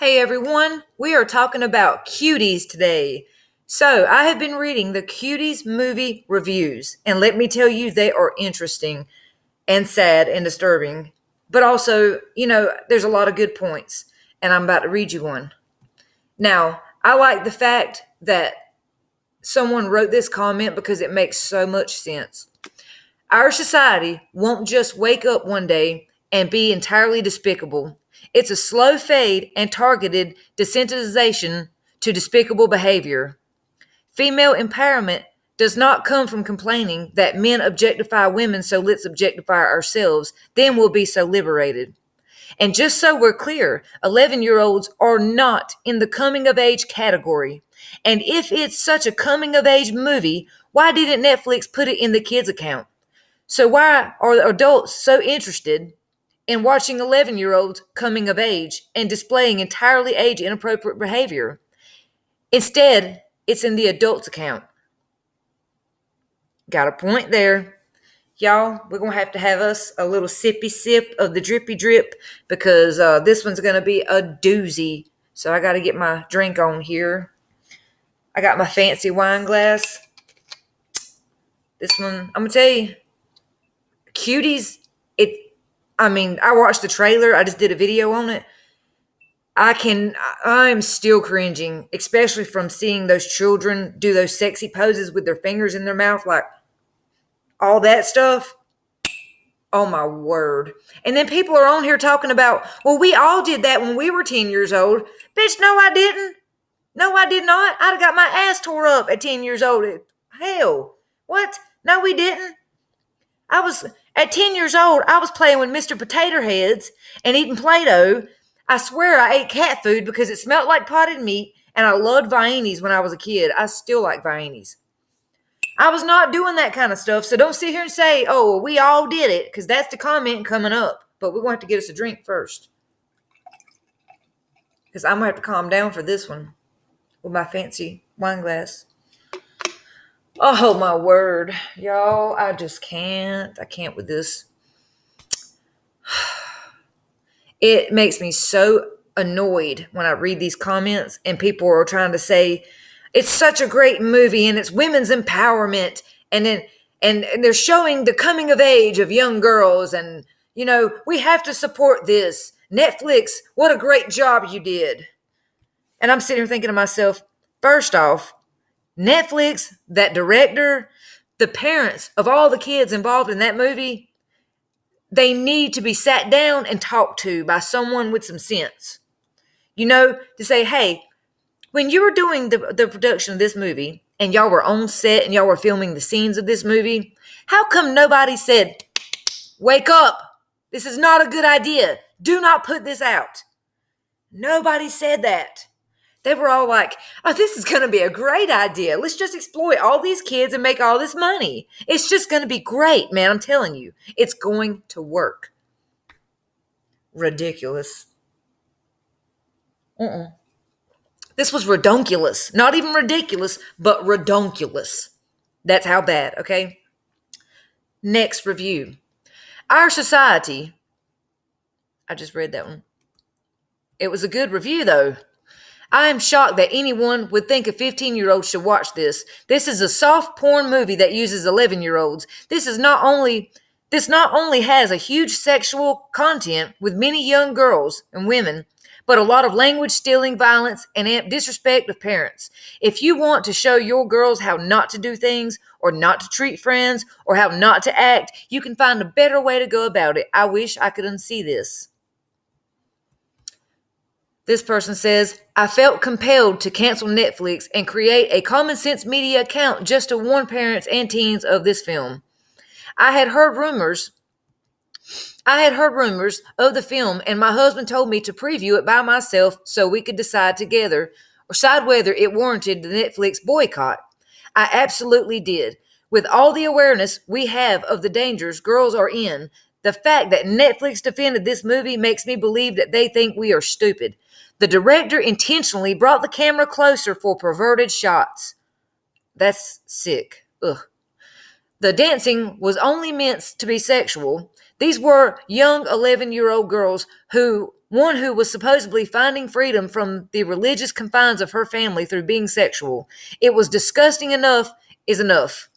Hey everyone, we are talking about Cuties today. So, I have been reading the Cuties movie reviews, and let me tell you, they are interesting and sad and disturbing. But also, there's a lot of good points, and I'm about to read you one. Now, I like the fact that someone wrote this comment because it makes so much sense. Our society won't just wake up one day and be entirely despicable. It's a slow fade and targeted desensitization to despicable behavior. Female empowerment does not come from complaining that men objectify women, so let's objectify ourselves, then we'll be so liberated. And just so we're clear, 11-year-olds are not in the coming of age category. And if it's such a coming of age movie, why didn't Netflix put it in the kids' account? So why are adults so interested in watching 11-year-olds coming of age and displaying entirely age inappropriate behavior? Instead, it's in the adults' account. Got a point there. Y'all, we're going to have us a little sippy sip of the drippy drip because this one's going to be a doozy. So I got to get my drink on here. I got my fancy wine glass. This one, I'm going to tell you, Cuties, I watched the trailer. I just did a video on it. I'm still cringing, especially from seeing those children do those sexy poses with their fingers in their mouth, like all that stuff. Oh my word. And then people are on here talking about, well, we all did that when we were 10 years old. Bitch, no, I didn't. No, I did not. I'd have got my ass tore up at 10 years old. Hell, what? No, we didn't. At 10 years old, I was playing with Mr. Potato Heads and eating Play-Doh. I swear I ate cat food because it smelled like potted meat, and I loved Viennies when I was a kid. I still like Viennies. I was not doing that kind of stuff, so don't sit here and say, oh, we all did it, because that's the comment coming up. But we're going to have to get us a drink first, because I'm going to have to calm down for this one with my fancy wine glass. Oh, my word. Y'all, I just can't. I can't with this. It makes me so annoyed when I read these comments and people are trying to say it's such a great movie and it's women's empowerment and they're showing the coming of age of young girls and we have to support this. Netflix, what a great job you did. And I'm sitting here thinking to myself, first off, Netflix, that director, the parents of all the kids involved in that movie, they need to be sat down and talked to by someone with some sense. To say, hey, when you were doing the production of this movie and y'all were on set and y'all were filming the scenes of this movie, how come nobody said, wake up, this is not a good idea, do not put this out? Nobody said that. They were all like, oh, this is going to be a great idea. Let's just exploit all these kids and make all this money. It's just going to be great, man. I'm telling you, it's going to work. Ridiculous. This was redonkulous. Not even ridiculous, but redonkulous. That's how bad, okay? Next review. Our society. I just read that one. It was a good review, though. I am shocked that anyone would think a 15-year-old should watch this. This is a soft porn movie that uses 11-year-olds. This not only has a huge sexual content with many young girls and women, but a lot of language stealing, violence, and disrespect of parents. If you want to show your girls how not to do things, or not to treat friends, or how not to act, you can find a better way to go about it. I wish I could unsee this. This person says, I felt compelled to cancel Netflix and create a common sense media account just to warn parents and teens of this film. I had heard rumors of the film, and my husband told me to preview it by myself so we could decide whether it warranted the Netflix boycott. I absolutely did. With all the awareness we have of the dangers girls are in, the fact that Netflix defended this movie makes me believe that they think we are stupid. The director intentionally brought the camera closer for perverted shots. That's sick. Ugh. The dancing was only meant to be sexual. These were young 11-year-old girls who one who was supposedly finding freedom from the religious confines of her family through being sexual. It was disgusting enough is enough.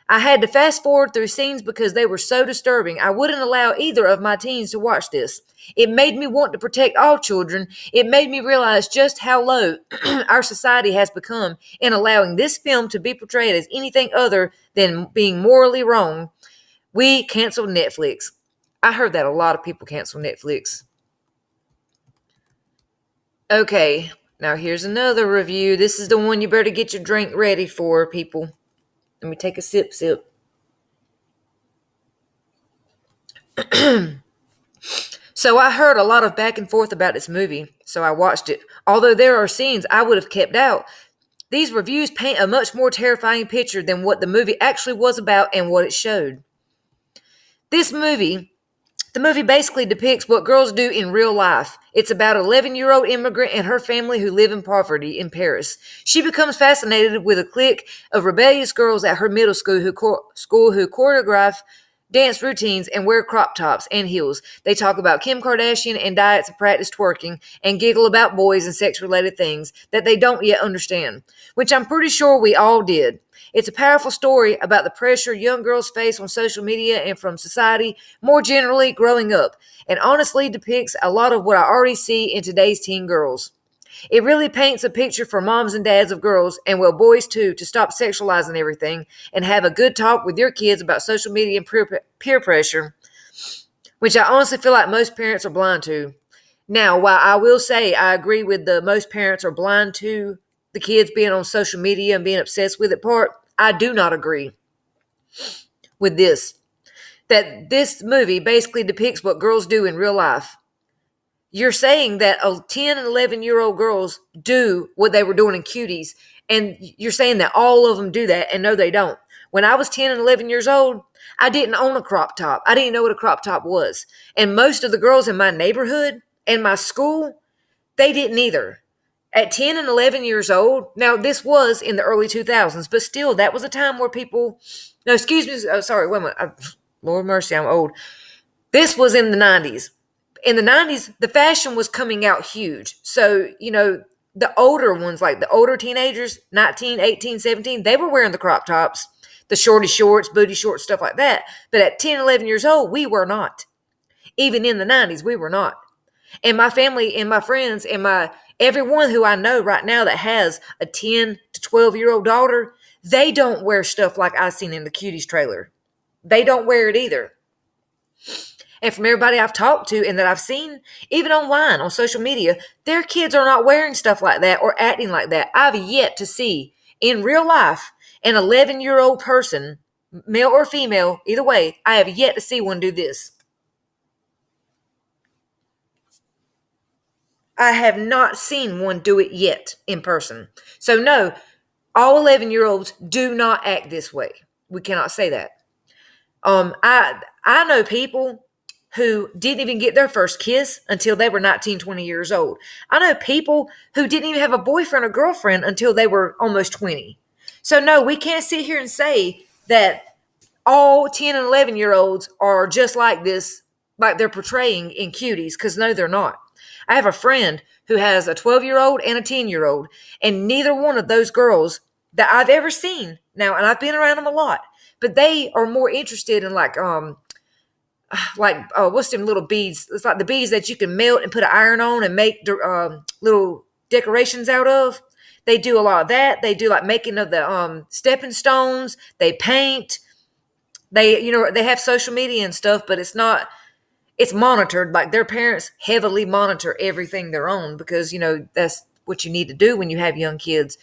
I had to fast forward through scenes because they were so disturbing. I wouldn't allow either of my teens to watch this. It made me want to protect all children. It made me realize just how low our society has become in allowing this film to be portrayed as anything other than being morally wrong. We canceled Netflix. I heard that a lot of people cancel Netflix. Okay, now here's another review. This is the one you better get your drink ready for, people. Let me take a sip. So I heard a lot of back and forth about this movie, so I watched it. Although there are scenes I would have kept out, these reviews paint a much more terrifying picture than what the movie actually was about and what it showed. The movie basically depicts what girls do in real life. It's about an 11-year-old immigrant and her family who live in poverty in Paris. She becomes fascinated with a clique of rebellious girls at her middle school who choreograph dance routines and wear crop tops and heels. They talk about Kim Kardashian and diets and practice twerking and giggle about boys and sex-related things that they don't yet understand, which I'm pretty sure we all did. It's a powerful story about the pressure young girls face on social media and from society more generally growing up, and honestly depicts a lot of what I already see in today's teen girls. It really paints a picture for moms and dads of girls, and well, boys too, to stop sexualizing everything and have a good talk with your kids about social media and peer pressure, which I honestly feel like most parents are blind to. Now, while I will say I agree with the most parents are blind to the kids being on social media and being obsessed with it part, I do not agree with this. That this movie basically depicts what girls do in real life. You're saying that 10 and 11-year-old girls do what they were doing in Cuties, and you're saying that all of them do that, and no, they don't. When I was 10 and 11 years old, I didn't own a crop top. I didn't know what a crop top was. And most of the girls in my neighborhood and my school, they didn't either. At 10 and 11 years old, now this was in the early 2000s, but still, that was a time where people, no, excuse me, oh, sorry, wait a minute, Lord mercy, I'm old. This was in the 90s. In the 90s, the fashion was coming out huge. So, the older ones, like the older teenagers, 19, 18, 17, they were wearing the crop tops, the shorty shorts, booty shorts, stuff like that. But at 10, 11 years old, we were not. Even in the 90s, we were not. And my family and my friends and everyone who I know right now that has a 10 to 12-year-old daughter, they don't wear stuff like I seen in the Cuties trailer. They don't wear it either. And from everybody I've talked to and that I've seen, even online, on social media, their kids are not wearing stuff like that or acting like that. I've yet to see, in real life, an 11-year-old person, male or female, either way, I have yet to see one do this. I have not seen one do it yet in person. So no, all 11-year-olds do not act this way. We cannot say that. I know people who didn't even get their first kiss until they were 19, 20 years old. I know people who didn't even have a boyfriend or girlfriend until they were almost 20. So no, we can't sit here and say that all 10 and 11-year-olds are just like this, like they're portraying in Cuties, because no, they're not. I have a friend who has a 12-year-old and a 10-year-old, and neither one of those girls that I've ever seen now, and I've been around them a lot, but they are more interested in what's them little beads? It's like the beads that you can melt and put an iron on and make little decorations out of. They do a lot of that. They do like making of the stepping stones. They paint. They have social media and stuff, but it's monitored. Like their parents heavily monitor everything they're on because, that's what you need to do when you have young kids.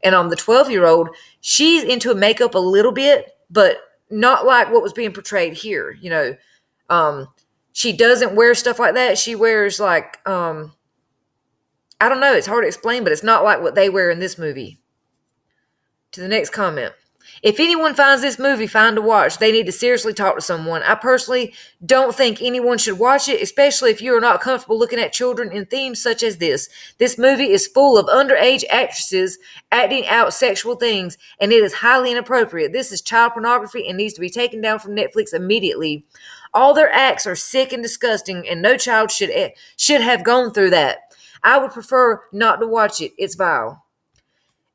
And the 12-year-old, she's into makeup a little bit, but not like what was being portrayed here. She doesn't wear stuff like that. She wears like, I don't know. It's hard to explain, but it's not like what they wear in this movie. To the next comment. If anyone finds this movie fine to watch, they need to seriously talk to someone. I personally don't think anyone should watch it, especially if you are not comfortable looking at children in themes such as this. This movie is full of underage actresses acting out sexual things, and it is highly inappropriate. This is child pornography and needs to be taken down from Netflix immediately. All their acts are sick and disgusting, and no child should have gone through that. I would prefer not to watch it. It's vile.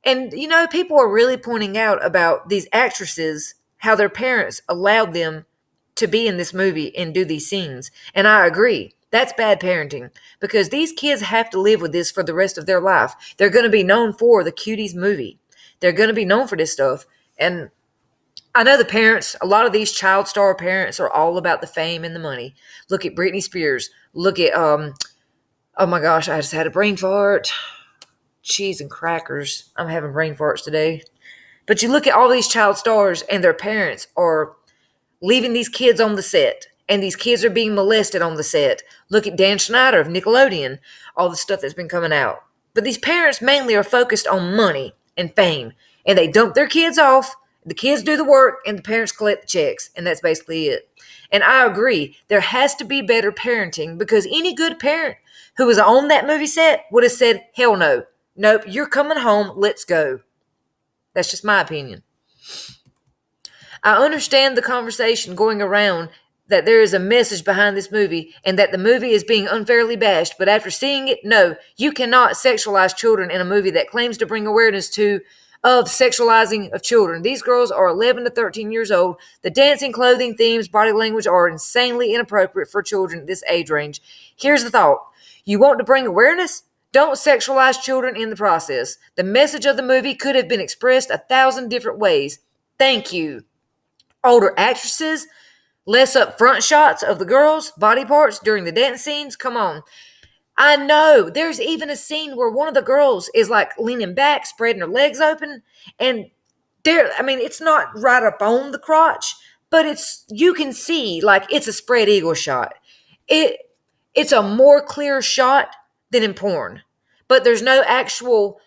And, people are really pointing out about these actresses, how their parents allowed them to be in this movie and do these scenes. And I agree. That's bad parenting because these kids have to live with this for the rest of their life. They're going to be known for the Cuties movie. They're going to be known for this stuff. And I know the parents, a lot of these child star parents are all about the fame and the money. Look at Britney Spears. Look at, oh my gosh, I just had a brain fart. Cheese and crackers. I'm having brain farts today. But you look at all these child stars and their parents are leaving these kids on the set. And these kids are being molested on the set. Look at Dan Schneider of Nickelodeon. All the stuff that's been coming out. But these parents mainly are focused on money and fame. And they dump their kids off. The kids do the work and the parents collect the checks. And that's basically it. And I agree. There has to be better parenting because any good parent who was on that movie set would have said, hell no. Nope, you're coming home. Let's go. That's just my opinion. I understand the conversation going around that there is a message behind this movie and that the movie is being unfairly bashed, but after seeing it, no, you cannot sexualize children in a movie that claims to bring awareness of sexualizing of children. These girls are 11 to 13 years old. The dancing, clothing, themes, body language are insanely inappropriate for children at this age range. Here's the thought. You want to bring awareness? Don't sexualize children in the process. The message of the movie could have been expressed 1,000 different ways. Thank you. Older actresses, less up front shots of the girls' body parts during the dance scenes. Come on. I know. There's even a scene where one of the girls is like leaning back, spreading her legs open. And it's not right up on the crotch, but you can see like it's a spread eagle shot. It's a more clear shot than in porn. But there's no actual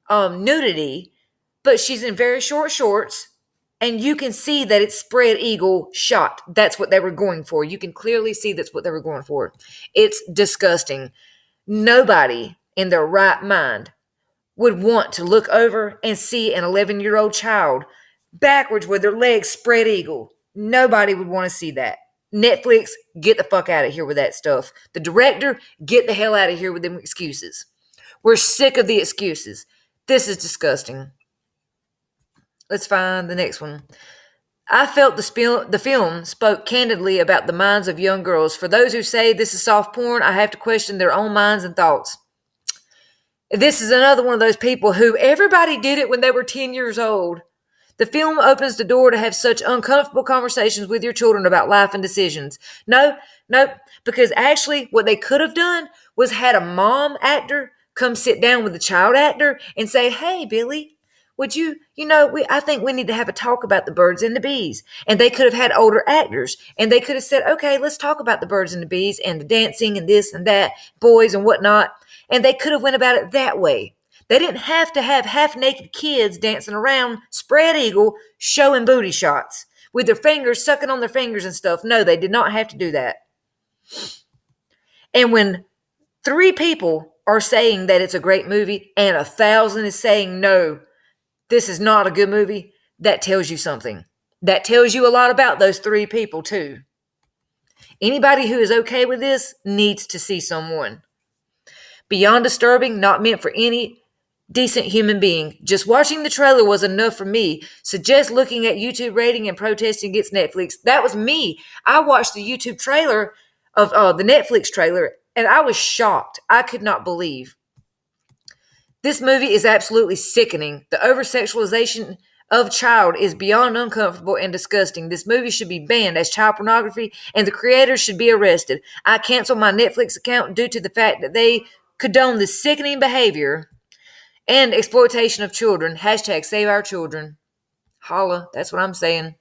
nudity, but she's in very short shorts, and you can see that it's spread eagle shot. That's what they were going for. You can clearly see that's what they were going for. It's disgusting. Nobody in their right mind would want to look over and see an 11-year-old child backwards with their legs spread eagle. Nobody would want to see that. Netflix, get the fuck out of here with that stuff. The director, get the hell out of here with them excuses. We're sick of the excuses. This is disgusting. Let's find the next one. I felt the film spoke candidly about the minds of young girls. For those who say this is soft porn, I have to question their own minds and thoughts. This is another one of those people who everybody did it when they were 10 years old. The film opens the door to have such uncomfortable conversations with your children about life and decisions. Nope, because actually what they could have done was had a mom actor come sit down with the child actor and say, hey, Billy, would I think we need to have a talk about the birds and the bees. And they could have had older actors and they could have said, okay, let's talk about the birds and the bees and the dancing and this and that, boys and whatnot. And they could have went about it that way. They didn't have to have half-naked kids dancing around, spread eagle, showing booty shots with their fingers, sucking on their fingers and stuff. No, they did not have to do that. And when 3 people are saying that it's a great movie and 1,000 is saying, no, this is not a good movie, that tells you something. That tells you a lot about those 3 people too. Anybody who is okay with this needs to see someone. Beyond disturbing, not meant for any decent human being. Just watching the trailer was enough for me. Suggest looking at YouTube rating and protesting against Netflix. That was me. I watched the YouTube trailer of the Netflix trailer, and I was shocked. I could not believe. This movie is absolutely sickening. The over-sexualization of child is beyond uncomfortable and disgusting. This movie should be banned as child pornography, and the creators should be arrested. I canceled my Netflix account due to the fact that they condone this sickening behavior and exploitation of children. # save our children. Holla, that's what I'm saying.